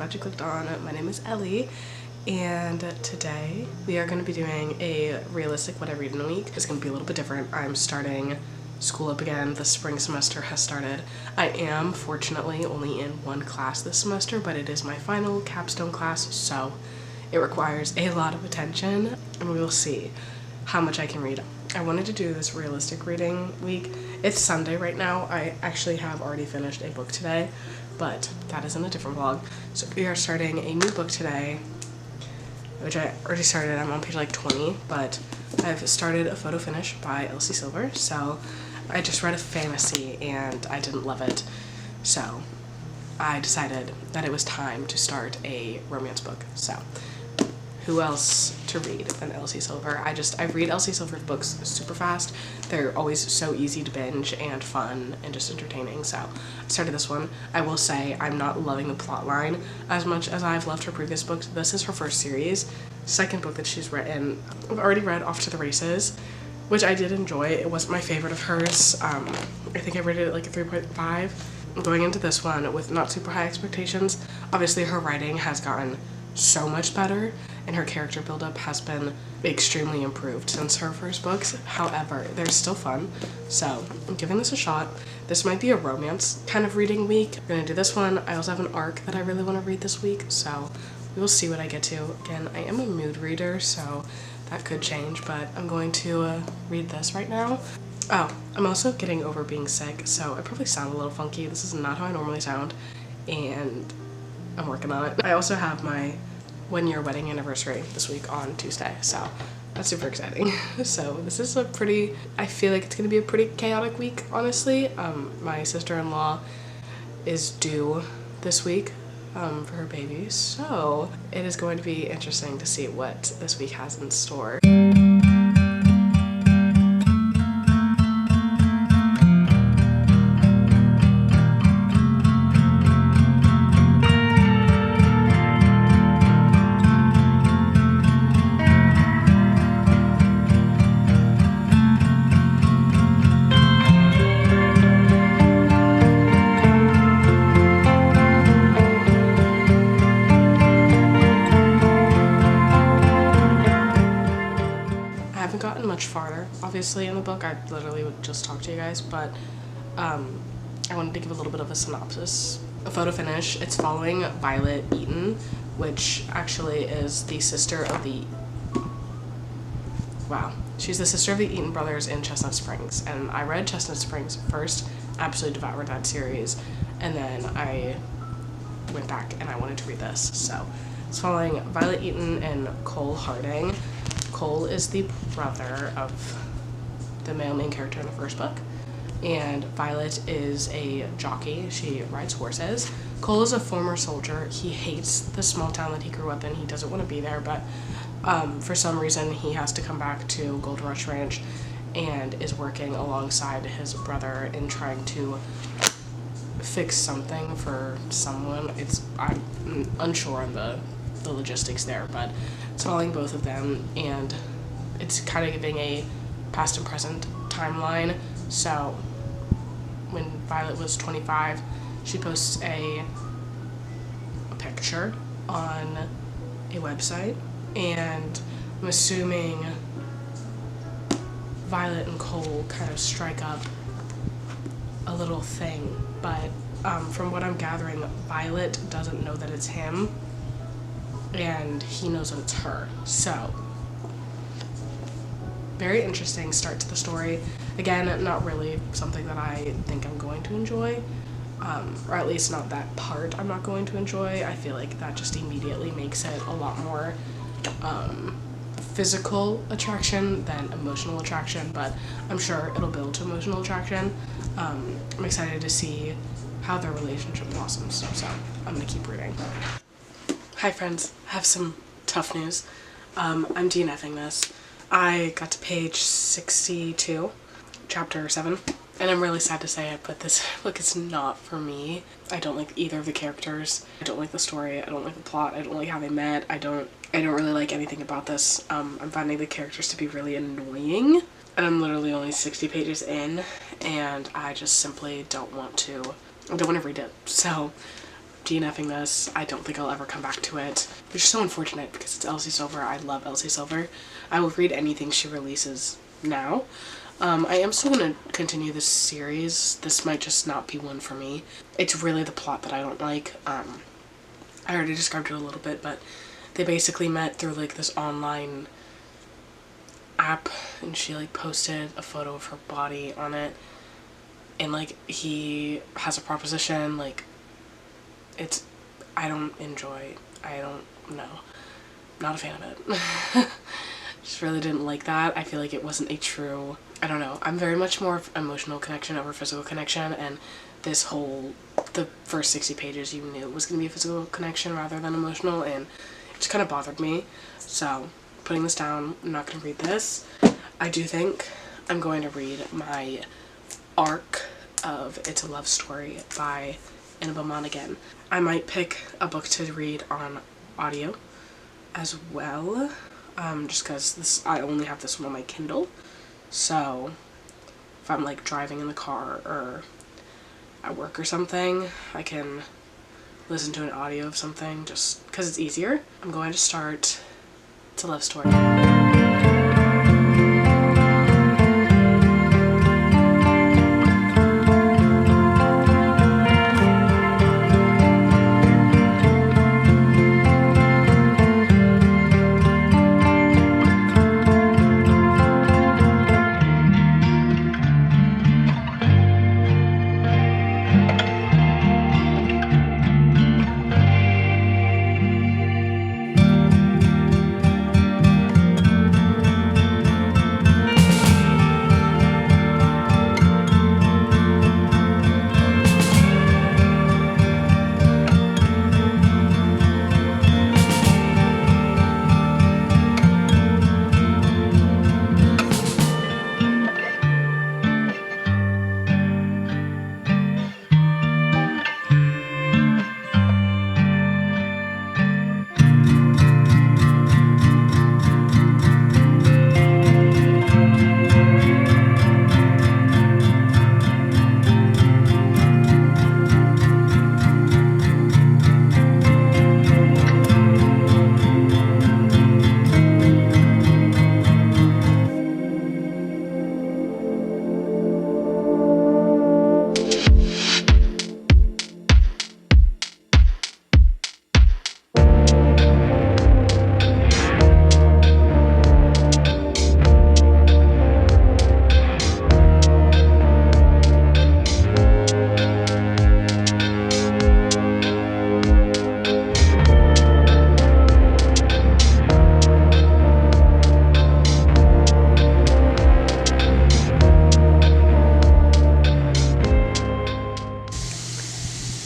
glad you clicked on. My name is Ellie, and today we are going to be doing a realistic what I read in a week. It's going to be a little bit different. I'm starting school up again. The spring semester has started. I am fortunately only in one class this semester, but it is my final capstone class, so it requires a lot of attention, and we will see how much I can read. I wanted to do this realistic reading week. It's Sunday right now. I actually have already finished a book today, but that is in a different vlog. So we are starting a new book today, which I already started. I'm on page like 20, but I've started A Photo Finish by Ellie Silver. So I just read a fantasy and I didn't love it. So I decided that it was time to start a romance book. So who else to read than Ellie Silver? I read Ellie Silver's books super fast. They're always so easy to binge and fun and just entertaining. So I started this one. I will say I'm not loving the plot line as much as I've loved her previous books. This is her first series, second book that she's written. I've already read Off to the Races, which I did enjoy. It wasn't my favorite of hers. I think I rated it like a 3.5. Going into this one with not super high expectations. Obviously her writing has gotten so much better and her character buildup has been extremely improved since her first books. However, they're still fun, so I'm giving this a shot. This might be a romance kind of reading week. I'm gonna do this one. I also have an arc that I really want to read this week, so we will see what I get to. Again, I am a mood reader, so that could change, but I'm going to read this right now. Oh, I'm also getting over being sick, so I probably sound a little funky. This is not how I normally sound, and I'm working on it. I also have my 1-year wedding anniversary this week on Tuesday, so that's super exciting. So this is I feel like it's gonna be a pretty chaotic week, honestly. My sister-in-law is due this week for her baby, so it is going to be interesting to see what this week has in store. Farther obviously in the book. I literally would just talk to you guys, but I wanted to give a little bit of a synopsis. A Photo Finish, it's following Violet Eaton, which actually is the sister of she's the sister of the Eaton brothers in Chestnut Springs, and I read Chestnut Springs first, absolutely devoured that series, and then I went back and I wanted to read this. So it's following Violet Eaton and Cole Harding. Cole is the brother of the male main character in the first book, and Violet is a jockey. She rides horses. Cole is a former soldier. He hates the small town that he grew up in. He doesn't want to be there, but for some reason he has to come back to Gold Rush Ranch and is working alongside his brother in trying to fix something for someone. I'm unsure on the logistics there, but it's following both of them, and it's kind of giving a past and present timeline. So when Violet was 25, she posts a picture on a website, and I'm assuming Violet and Cole kind of strike up a little thing, but from what I'm gathering, Violet doesn't know that it's him, and he knows that it's her. So very interesting start to the story. Again, not really something that I think I'm going to enjoy, or at least not that part I'm not going to enjoy. I feel like that just immediately makes it a lot more physical attraction than emotional attraction, but I'm sure it'll build to emotional attraction. I'm excited to see how their relationship blossoms, so I'm gonna keep reading. Hi friends, I have some tough news. I'm DNFing this. I got to page 62, chapter 7, and I'm really sad to say it, but this book is not for me. I don't like either of the characters. I don't like the story. I don't like the plot. I don't like how they met. I don't really like anything about this. I'm finding the characters to be really annoying, and I'm literally only 60 pages in, and I just simply don't want to read it. So DNFing this. I don't think I'll ever come back to it, which is so unfortunate because it's Elsie Silver. I love Elsie Silver. I will read anything she releases now. I am still going to continue this series. This might just not be one for me. It's really the plot that I don't like. I already described it a little bit, but they basically met through like this online app, and she like posted a photo of her body on it, and like he has a proposition. Like, I don't know. Not a fan of it. Just really didn't like that. I feel like it wasn't a true, I don't know. I'm very much more of emotional connection over physical connection, and the first 60 pages you knew it was going to be a physical connection rather than emotional, and it just kind of bothered me. So, putting this down, I'm not going to read this. I do think I'm going to read my arc of It's a Love Story by Annabelle Monaghan. I might pick a book to read on audio as well, just because I only have this one on my Kindle. So if I'm like driving in the car or at work or something, I can listen to an audio of something just because it's easier. I'm going to start It's a Love Story.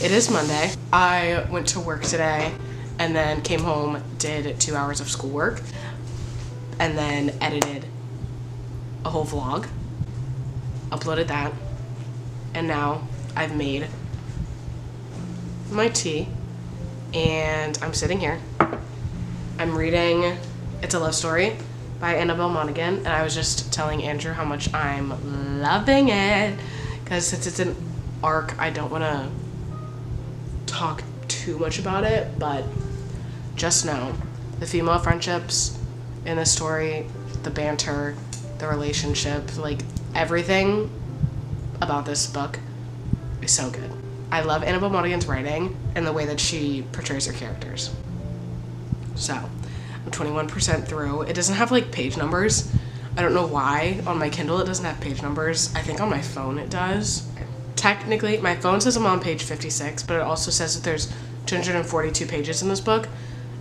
It is Monday. I went to work today and then came home, did 2 hours of schoolwork, and then edited a whole vlog, uploaded that, and now I've made my tea and I'm sitting here. I'm reading It's a Love Story by Annabelle Monaghan, and I was just telling Andrew how much I'm loving it because since it's an arc, I don't want to talk too much about it, but just know the female friendships in this story, the banter, the relationship, like everything about this book is so good. I love Annabelle Monaghan's writing and the way that she portrays her characters. So I'm 21% through. It doesn't have like page numbers. I don't know why on my Kindle it doesn't have page numbers. I think on my phone it does. Technically, my phone says I'm on page 56, but it also says that there's 242 pages in this book,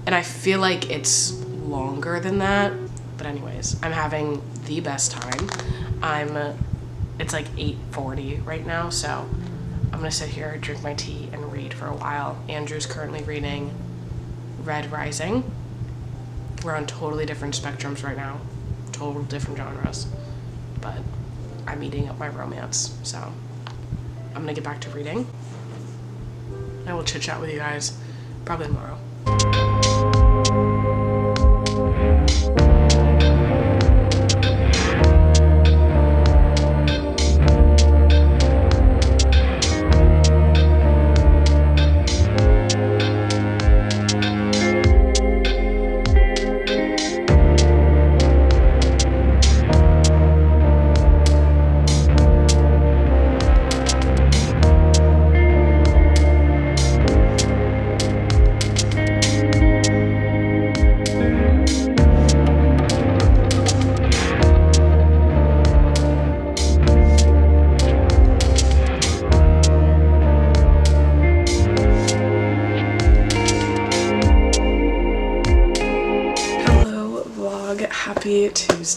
and I feel like it's longer than that. But anyways, I'm having the best time. It's like 8:40 right now, so I'm gonna sit here, drink my tea, and read for a while. Andrew's currently reading Red Rising. We're on totally different spectrums right now, total different genres, but I'm eating up my romance, so I'm gonna get back to reading. I will chit chat with you guys probably tomorrow.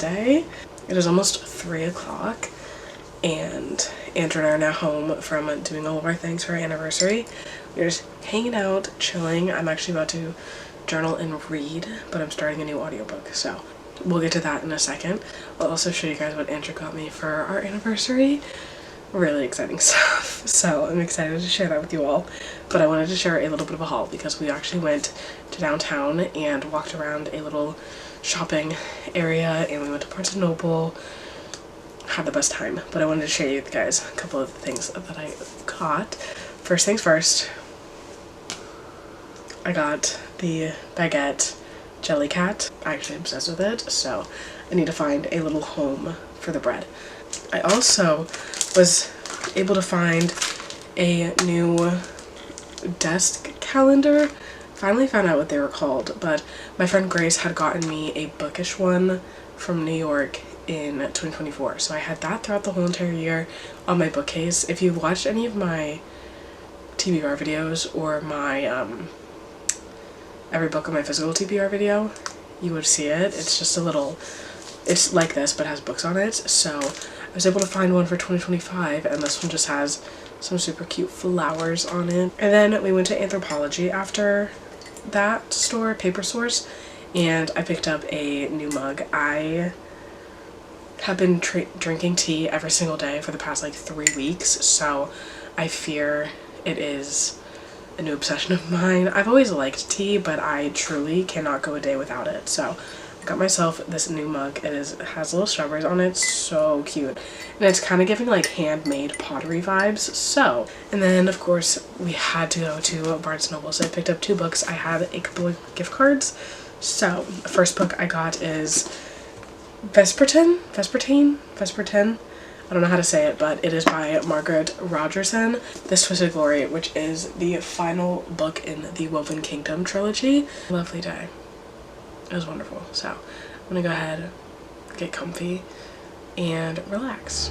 Wednesday. It is almost 3 o'clock and Andrew and I are now home from doing all of our things for our anniversary. We're just hanging out, chilling. I'm actually about to journal and read, but I'm starting a new audiobook, so we'll get to that in a second. I'll also show you guys what Andrew got me for our anniversary. Really exciting stuff, so I'm excited to share that with you all. But I wanted to share a little bit of a haul because we actually went to downtown and walked around a little shopping area, and we went to Barnes & Noble. Had the best time, but I wanted to share you guys a couple of things that I got. First things first, I got the baguette jelly cat. I'm actually obsessed with it, so I need to find a little home for the bread. I also was able to find a new desk calendar. Finally found out what they were called, but my friend Grace had gotten me a bookish one from New York in 2024, so I had that throughout the whole entire year on my bookcase. If you've watched any of my TBR videos or my every book on my physical TBR video, you would see it. It's just a little, it's like this but has books on it. So I was able to find one for 2025, and this one just has some super cute flowers on it. And then we went to Anthropologie after that store, Paper Source, and I picked up a new mug. I have been drinking tea every single day for the past like 3 weeks, so I fear it is a new obsession of mine. I've always liked tea, but I truly cannot go a day without it. So I got myself this new mug. It has little strawberries on it, so cute, and it's kind of giving like handmade pottery vibes. So, and then of course we had to go to Barnes & Noble, so I picked up 2 books. I had a couple of gift cards. So the first book I got is Vespertine. I don't know how to say it, but it is by Margaret Rogerson. This Twisted Glory, which is the final book in the Woven Kingdom trilogy. Lovely day. It was wonderful. So I'm gonna go ahead, get comfy, and relax.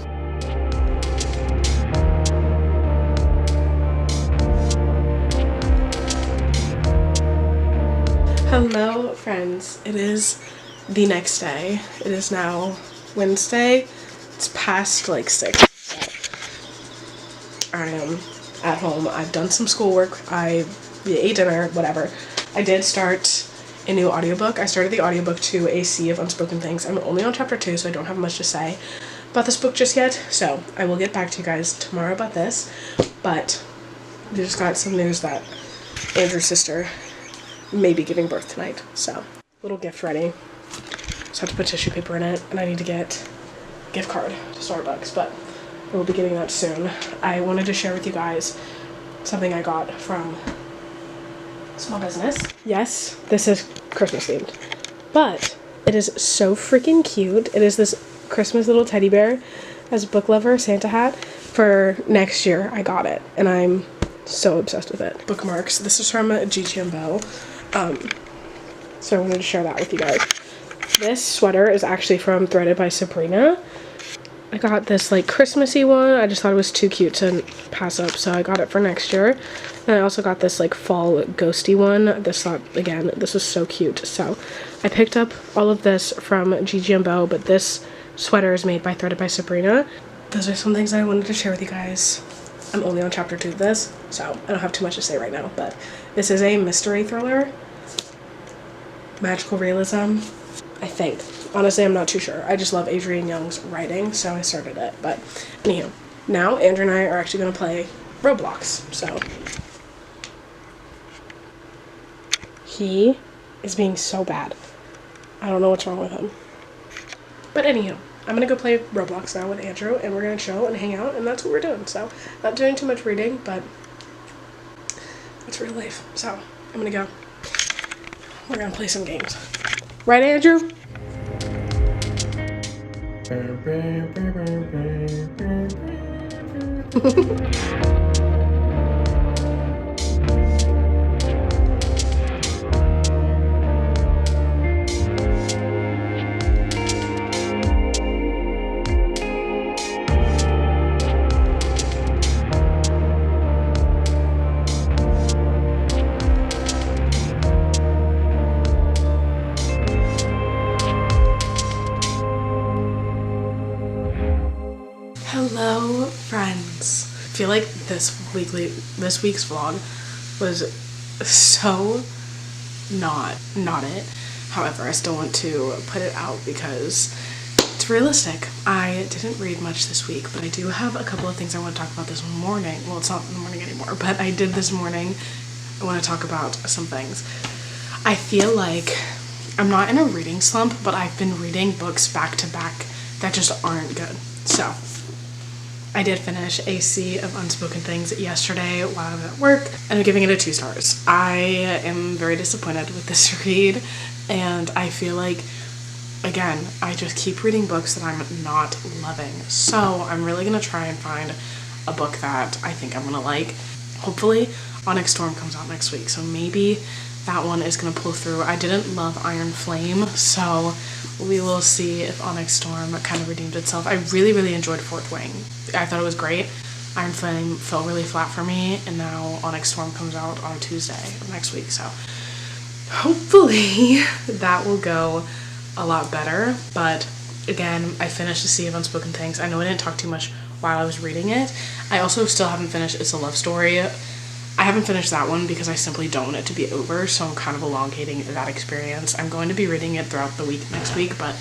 Hello friends, it is the next day. It is now Wednesday. It's past like 6. I am at home. I've done some schoolwork. I ate dinner, whatever. I did start a new audiobook. I started the audiobook to A Sea of Unspoken Things. I'm only on chapter 2, so I don't have much to say about this book just yet. So I will get back to you guys tomorrow about this. But we just got some news that Andrew's sister may be giving birth tonight. So little gift ready. Just have to put tissue paper in it, and I need to get gift card to Starbucks, but we'll be getting that soon. I wanted to share with you guys something I got from small business. Yes, this is Christmas themed, but it is so freaking cute. It is this Christmas little teddy bear as a book lover Santa hat. For next year I got it, and I'm so obsessed with it. Bookmarks. This is from G.G. So I wanted to share that with you guys. This sweater is actually from Threaded by Sabrina. I got this like Christmassy one. I just thought it was too cute to pass up, so I got it for next year. And I also got this like fall ghosty one. This thought, again, this was so cute. So I picked up all of this from G.G. but this sweater is made by Threaded by Sabrina. Those are some things I wanted to share with you guys. I'm only on chapter 2 of this, so I don't have too much to say right now, but this is a mystery thriller. Magical realism, I think. Honestly, I'm not too sure. I just love Adrienne Young's writing, so I started it. But anywho, now Andrew and I are actually going to play Roblox. So he is being so bad. I don't know what's wrong with him. But anywho, I'm going to go play Roblox now with Andrew, and we're going to chill and hang out, and that's what we're doing. So not doing too much reading, but it's real life. So I'm going to go. We're going to play some games. Right, Andrew? Hello, friends. I feel like this week's vlog was so not it. However, I still want to put it out because it's realistic. I didn't read much this week, but I do have a couple of things I want to talk about this morning. Well, it's not in the morning anymore, but I did this morning. I want to talk about some things. I feel like I'm not in a reading slump, but I've been reading books back to back that just aren't good. So I did finish A Sea of Unspoken Things yesterday while I was at work, and I'm giving it a 2 stars. I am very disappointed with this read, and I feel like, again, I just keep reading books that I'm not loving. So I'm really gonna try and find a book that I think I'm gonna like. Hopefully Onyx Storm comes out next week, so maybe that one is gonna pull through. I didn't love Iron Flame, so we will see if Onyx Storm kind of redeemed itself. I really enjoyed Fourth Wing. I thought it was great. Iron Flame fell really flat for me, and now Onyx Storm comes out on Tuesday of next week, so hopefully that will go a lot better. But again, I finished A Sea of Unspoken Things. I know I didn't talk too much while I was reading it. I also still haven't finished It's a Love Story. I haven't finished that one because I simply don't want it to be over, so I'm kind of elongating that experience. I'm going to be reading it throughout the week next week, but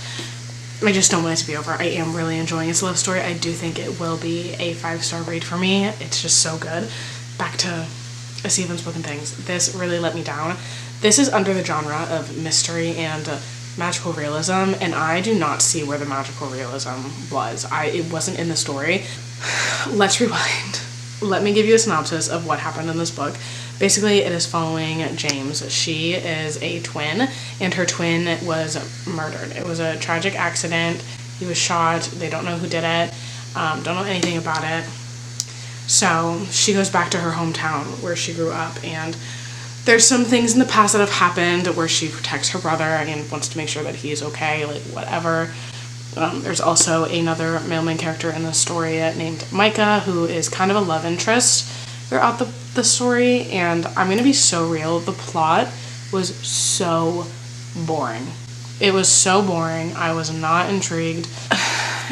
I just don't want it to be over. I am really enjoying It's a Love Story. I do think it will be a 5-star read for me. It's just so good. Back to A Sea of Unspoken Things. This really let me down. This is under the genre of mystery and magical realism, and I do not see where the magical realism was. It wasn't in the story. Let's rewind. Let me give you a synopsis of what happened in this book. Basically, it is following James. She is a twin, and her twin was murdered. It was a tragic accident. He was shot. They don't know who did it. Don't know anything about it. So she goes back to her hometown where she grew up, and there's some things in the past that have happened where she protects her brother and wants to make sure that he is okay, like whatever. There's also another male main character in the story named Micah, who is kind of a love interest throughout the story, and I'm gonna be so real, the plot was so boring. It was so boring. I was not intrigued.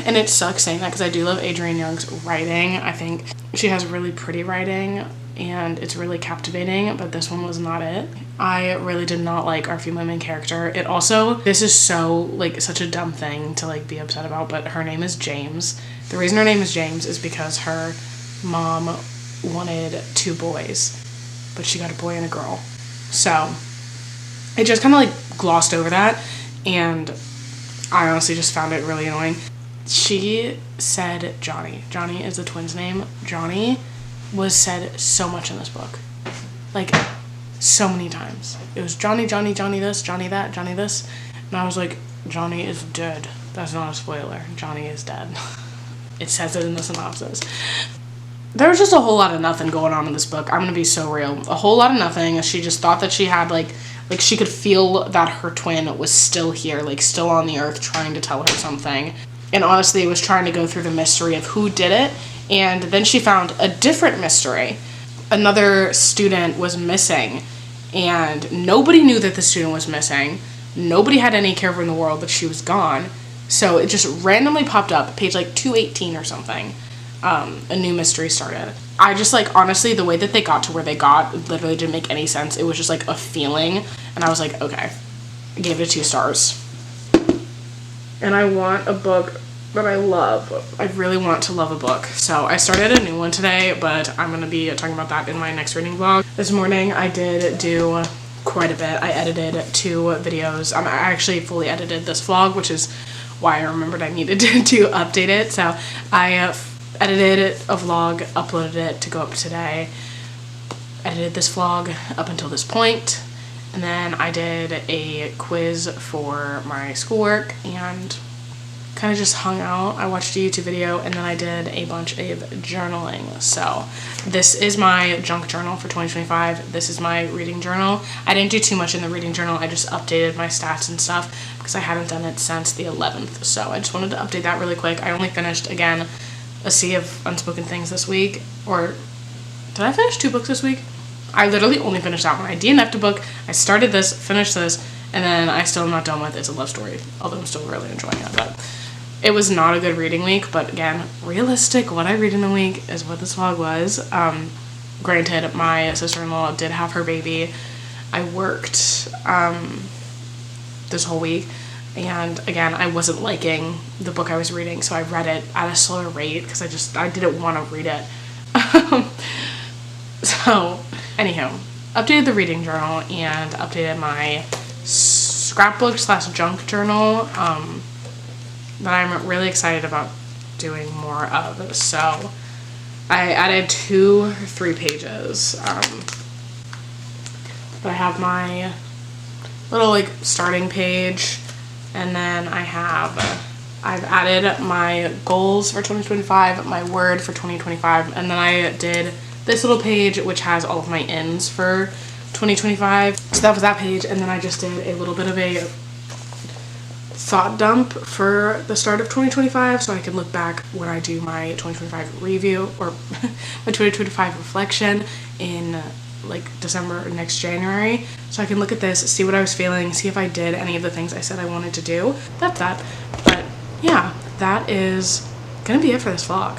And it sucks saying that because I do love Adrienne Young's writing. I think she has really pretty writing and it's really captivating, but this one was not it. I really did not like our female main character. It also, this is so, like, such a dumb thing to, like, be upset about, but her name is James. The reason her name is James is because her mom wanted 2 boys, but she got a boy and a girl. So it just kind of, like, glossed over that, and I honestly just found it really annoying. She said Johnny. Johnny is the twin's name. Johnny was said so much in this book. Like, so many times. It was Johnny, Johnny, Johnny this, Johnny that, Johnny this. And I was like, Johnny is dead. That's not a spoiler. Johnny is dead. It says it in the synopsis. There was just a whole lot of nothing going on in this book. I'm gonna be so real. A whole lot of nothing. She just thought that she had, like she could feel that her twin was still here, like, still on the earth, trying to tell her something. And honestly, it was trying to go through the mystery of who did it. And then she found a different mystery. Another student was missing, and nobody knew that the student was missing. Nobody had any care in the world that she was gone. So it just randomly popped up, page like 218 or something. A new mystery started. I just, like, honestly, the way that they got to where they got literally didn't make any sense. It was just like a feeling, and I was like, okay. I gave it 2 stars. And I want a book that I love. I really want to love a book. So I started a new one today, but I'm going to be talking about that in my next reading vlog. This morning I did do quite a bit. I edited 2 videos. I actually fully edited this vlog, which is why I remembered I needed to update it. So I edited a vlog, uploaded it to go up today, edited this vlog up until this point, and then I did a quiz for my schoolwork and kind of just hung out. I watched a YouTube video, and then I did a bunch of journaling. So this is my junk journal for 2025. This is my reading journal. I didn't do too much in the reading journal. I just updated my stats and stuff because I hadn't done it since the 11th. So I just wanted to update that really quick. I only finished, again, A Sea of Unspoken Things this week. Or did I finish 2 books this week? I literally only finished that one. I DNF'd a book. I started this, finished this, and then I still am not done with It's a Love Story, although I'm still really enjoying it. But It was not a good reading week, but again, realistic, what I read in a week is what this vlog was. Granted, my sister-in-law did have her baby. I worked this whole week, and again, I wasn't liking the book I was reading, so I read it at a slower rate because I didn't want to read it. So, anyhow, updated the reading journal and updated my scrapbook / junk journal that I'm really excited about doing more of. So I added 2 or 3 pages. But I have my little like starting page, and then I've added my goals for 2025, my word for 2025, and then I did this little page which has all of my ends for 2025. So that was that page, and then I just did a little bit of a thought dump for the start of 2025 so I can look back when I do my 2025 review or my 2025 reflection in like December or next January, so I can look at this, see what I was feeling, see if I did any of the things I said I wanted to do. That's that. But yeah, that is gonna be it for this vlog.